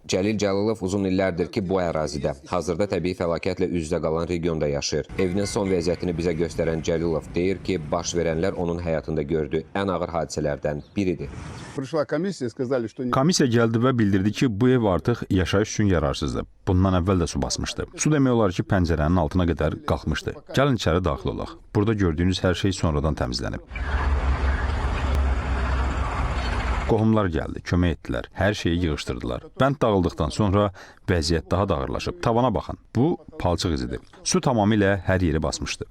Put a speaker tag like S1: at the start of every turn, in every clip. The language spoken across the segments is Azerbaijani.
S1: Cəlil Cəlilov uzun illərdir ki, bu ərazidə, hazırda təbii fəlakətlə üz-üzə qalan regionda yaşayır. Evinin son vəziyyətini bizə göstərən Cəlilov deyir ki, baş verənlər onun həyatında gördüyü ən ağır hadisələrdən biridir.
S2: Komissiya gəldi və bildirdi ki, bu ev artıq yaşayış üçün yararsızdır. Bundan əvvəl də su basmışdı. Su demək olar ki, pəncərənin altına qədər qalxmışdı. Gəlin içəri daxil olaq. Burada gördüyünüz hər şey sonradan təmizlənib. Qohumlar gəldi, kömək etdilər, hər şeyi yığışdırdılar. Bənd dağıldıqdan sonra vəziyyət daha da ağırlaşıb. Tavana baxın, bu palçıq izidir. Su tamamilə hər yeri basmışdı.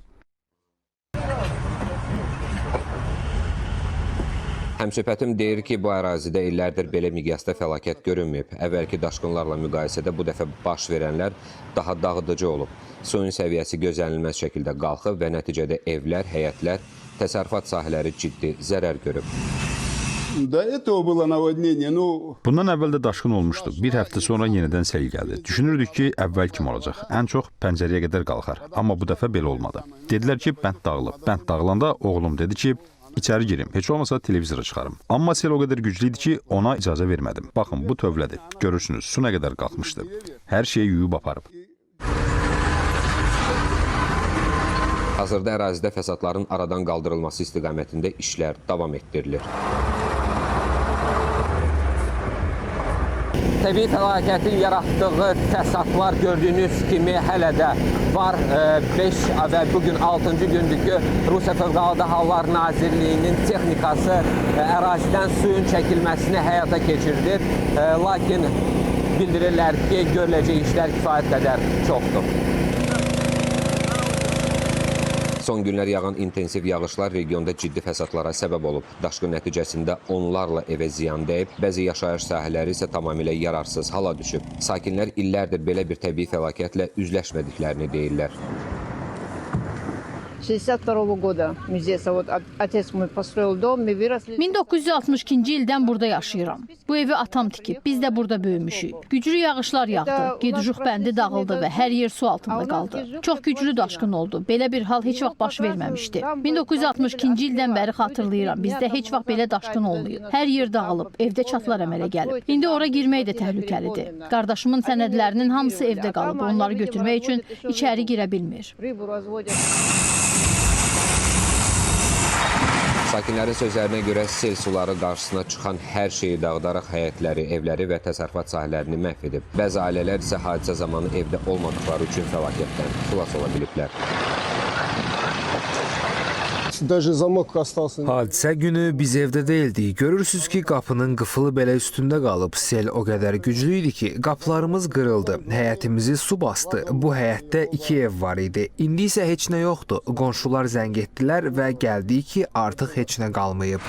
S1: Həmsöhbətim deyir ki, bu ərazidə illərdir belə miqyasda fəlakət görünməyib. Əvvəlki daşqınlarla müqayisədə bu dəfə baş verənlər daha dağıdıcı olub. Suyun səviyyəsi gözlənilməz şəkildə qalxıb və nəticədə evlər, həyətlər, təsərrüfat sahələri ciddi zərər görüb.
S2: Bundan əvvəl də daşqın olmuşdu. Bir həftə sonra yenidən sel gəldi. Düşünürdük ki, əvvəl kimi olacaq. Ən çox pəncərəyə qədər qalxar. Amma bu dəfə belə olmadı. Dedilər ki, bənd dağılıb. Bənd dağılanda oğlum dedi ki, İçəri girim, heç olmasa televizoru çıxarım. Amma sel o qədər güclü idi ki, ona icazə vermədim. Baxın, bu tövlədir. Görürsünüz, su nə qədər qalxmışdı. Hər şeyi yuyub aparıb.
S1: Hazırda ərazidə fəsadların aradan qaldırılması istiqamətində işlər davam etdirilir. Təbii fəlakətin yaratdığı fəsadlar gördüyünüz kimi hələ də var. 5 və bugün 6-cı gündür ki, Rusiya Fövqəladə Hallar Nazirliyinin texnikası ərazidən suyun çəkilməsini həyata keçirdir. Lakin bildirirlər ki, görüləcək işlər kifayət qədər çoxdur. Son günlər yağan intensiv yağışlar regionda ciddi fəsadlara səbəb olub. Daşqın nəticəsində onlarla evə ziyan dəyib, bəzi yaşayış sahələri isə tamamilə yararsız hala düşüb. Sakinlər illərdir belə bir təbii fəlakətlə üzləşmədiklərini deyirlər.
S3: 1962-ci ildən burada yaşayıram. Bu evi atam tikib, biz də burada böyümüşük. Güclü yağışlar yağdı, Gedujuq bəndi dağıldı və hər yer su altında qaldı. Çox güclü daşqın oldu. Belə bir hal heç vaxt baş verməmişdi. 1962-ci ildən bəri xatırlayıram, bizdə heç vaxt belə daşqın olmayıb. Hər yer dağılıb, evdə çatlar əmələ gəlib. İndi ora girmək də təhlükəlidir. Qardaşımın sənədlərinin hamısı evdə qalıb, onları götürmək üçün içəri girə bilmir.
S1: Sakinlərin sözlərinə görə sel suları qarşısına çıxan hər şeyi dağıdaraq həyətləri, evləri və təsərrüfat sahələrini məhv edib. Bəzi ailələr isə hadisə zamanı evdə olmadıqları üçün fəlakətdən xilas ola biliblər.
S4: Hadisə günü biz evdə deyildik. Görürsünüz ki, qapının qıfılı belə üstündə qalıb. Sel o qədər güclü idi ki, qapılarımız qırıldı. Həyətimizi su bastı. Bu həyətdə 2 ev var idi. İndi isə heç nə yoxdur. Qonşular zəng etdilər və gəldik ki, artıq heç nə qalmayıb.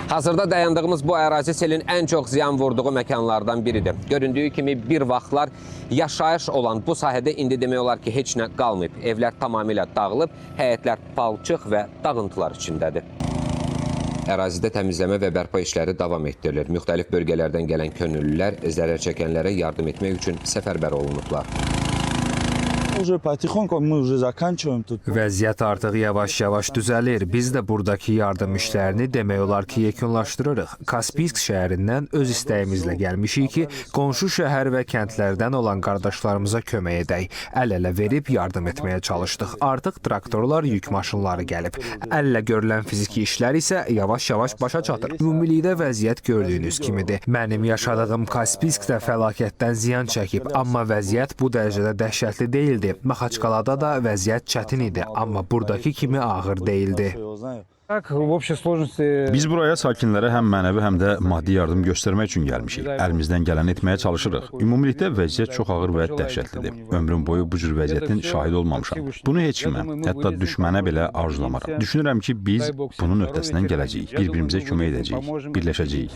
S1: Hazırda dayandığımız bu ərazi selin ən çox ziyan vurduğu məkanlardan biridir. Göründüyü kimi bir vaxtlar yaşayış olan bu sahədə indi demək olar ki, heç nə qalmayıb. Evlər tamamilə dağılıb, həyətlər palçıq və dağıntılar içindədir. Ərazidə təmizləmə və bərpa işləri davam etdirilir. Müxtəlif bölgələrdən gələn könüllülər zərər çəkənlərə yardım etmək üçün səfərbər olunublar.
S4: Vəziyyət artıq yavaş-yavaş düzəlir. Biz də buradakı yardım işlərini demək olar ki, yekunlaşdırırıq. Kaspiysk şəhərindən öz istəyimizlə gəlmişik ki, qonşu şəhər və kəndlərdən olan qardaşlarımıza kömək edək. Əl-ələ verib yardım etməyə çalışdıq. Artıq traktorlar, yük maşınları gəlib. Əllə görülən fiziki işlər isə yavaş-yavaş başa çatır. Ümumilikdə vəziyyət gördüyünüz kimidir. Mənim yaşadığım Kaspiysk də fəlakətdən ziyan çəkib, amma vəziyyət bu dərəcədə dəhşətli deyildi. Maxaçqalada da vəziyyət çətin idi, amma buradakı kimi ağır deyildi.
S2: Biz buraya sakinlərə həm mənəvi, həm də maddi yardım göstərmək üçün gəlmişik. Əlimizdən gələni etməyə çalışırıq. Ümumilikdə vəziyyət çox ağır və dəhşətlidir. Ömrüm boyu bu cür vəziyyətin şahid olmamışam. Bunu heç kimə, hətta düşmənə belə arzulamaram. Düşünürəm ki, biz bunun öhdəsindən gələcəyik, bir-birimizə kömək edəcəyik, birləşəcəyik.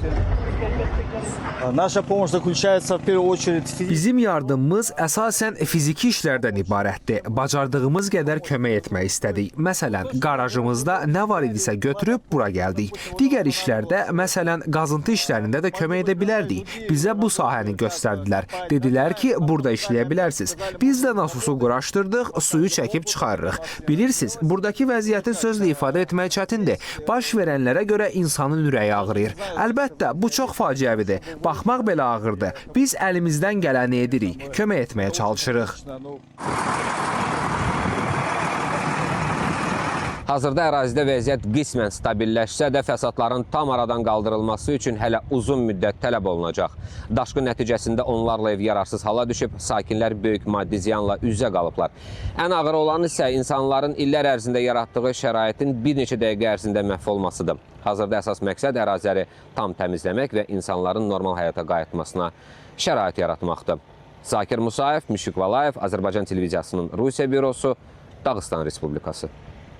S4: Bizim yardımımız əsasən fiziki işlərdən ibarətdir. Bacardığımız qədər kömək etmək istədik. Məsələn, qarajımızda nə var idisə isə götürüb bura gəldik. Digər işlərdə, məsələn, qazıntı işlərində də kömək edə bilərdik. Bizə bu sahəni göstərdilər. Dedilər ki, burada işləyə bilərsiniz. Biz də nasusu quraşdırdıq, suyu çəkib çıxarırıq. Bilirsiniz, buradakı vəziyyəti sözlə ifadə etmək çətindir. Baş verənlərə görə insanın ürəyi ağrıyır. Əlbəttə, bu çox faciəvidir. Baxmaq belə ağırdır. Biz əlimizdən gələni edirik, kömək etməyə çalışırıq.
S1: Hazırda ərazidə vəziyyət qismən stabilləşsə də fəsadların tam aradan qaldırılması üçün hələ uzun müddət tələb olunacaq. Daşqın nəticəsində onlarla ev yararsız hala düşüb, sakinlər böyük maddi ziyanla üz-üzə qalıblar. Ən ağır olan isə insanların illər ərzində yaratdığı şəraitin bir neçə dəqiqə ərzində məhv olmasıdır. Hazırda əsas məqsəd əraziləri tam təmizləmək və insanların normal həyata qayıtmasına şərait yaratmaqdır. Zakir Musayev, Müşfiq Valayev, Azərbaycan televiziyasının Rusiya bürosu, Dağıstan Respublikası.